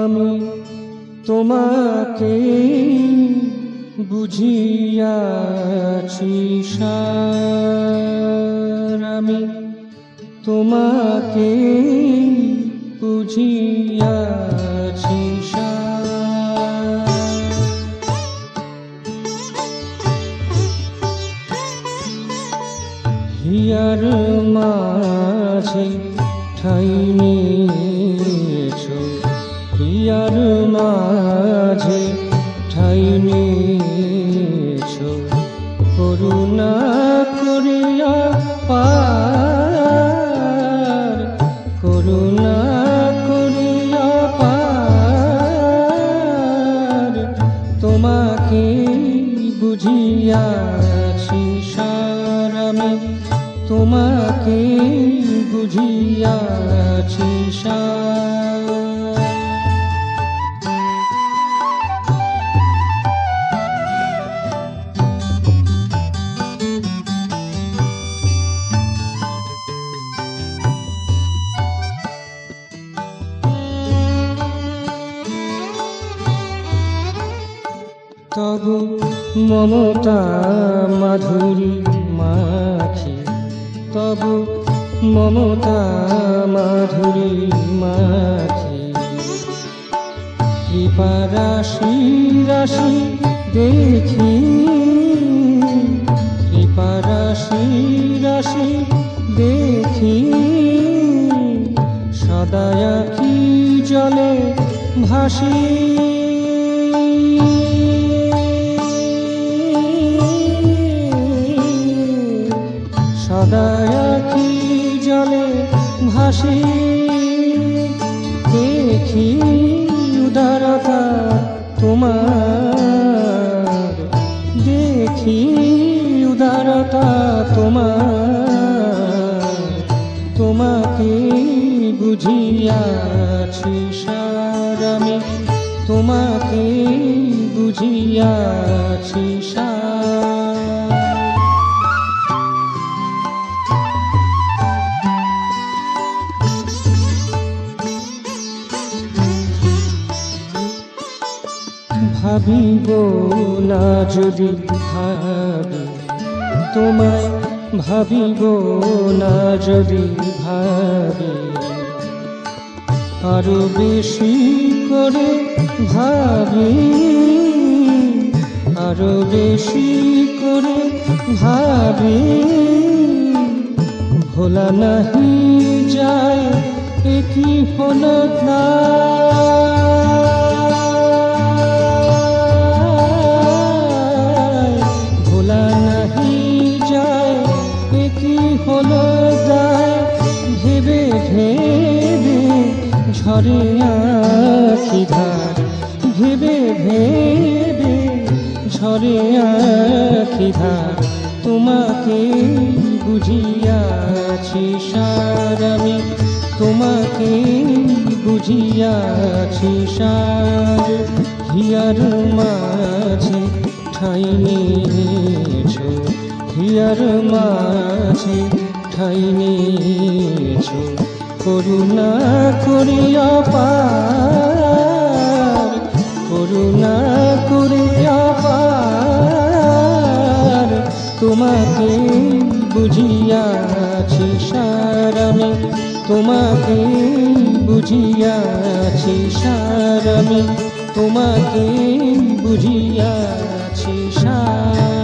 আমি তোমাকে বুঝিয়াছি সার, আমি তোমাকে বুঝিয়াছি সার। হিয়ার মাঝে ঠাই নিয়েছো, হিয়ার মাঝে ঠাই নিয়েছো, করুণা করিয়া পার, করুণা করিয়া পার। তোমাকে বুঝিয়াছি সার, আমি তোমাকে বুঝিয়াছি সার। তবু মমতা মাধুরী মাখি, তবু মমতা মাধুরী মাখি, কৃপা রাশি রাশি দেখি, কৃপা রাশি রাশি দেখি, সদা আঁখি জলে ভাসি, সদা আঁখি জলে ভাসি। দেখি উদারতা তোমার, দেখি উদারতা তোমার, তোমাকে বুঝিয়াছি সার, আমি তোমাকে বুঝিয়াছি সার। ভাবিব না যদি ভাবি তোমায়, ভাবিব না যদি ভাবি, আরো বেশি করে ভাবি, আরো বেশি করে ভাবি। ভোলা নাহি যায় একই হলো না, ভেবে ভেবে ঝরে আঁখি ধার, ভেবে ভেবে ঝরে আঁখি ধার। তোমাকে বুঝিয়াছি সার, আমি তোমাকে বুঝিয়াছি সার। হিয়ার মাঝে ঠাই নিয়েছো, হিয়ার মাঝে ঠাই নিয়েছো, করুণা করিয়া পার, করুণা করিয়া পার। তোমাকে বুঝিয়াছি সার, আমি তোমাকে বুঝিয়াছি সার, আমি তোমাকে বুঝিয়াছি সার।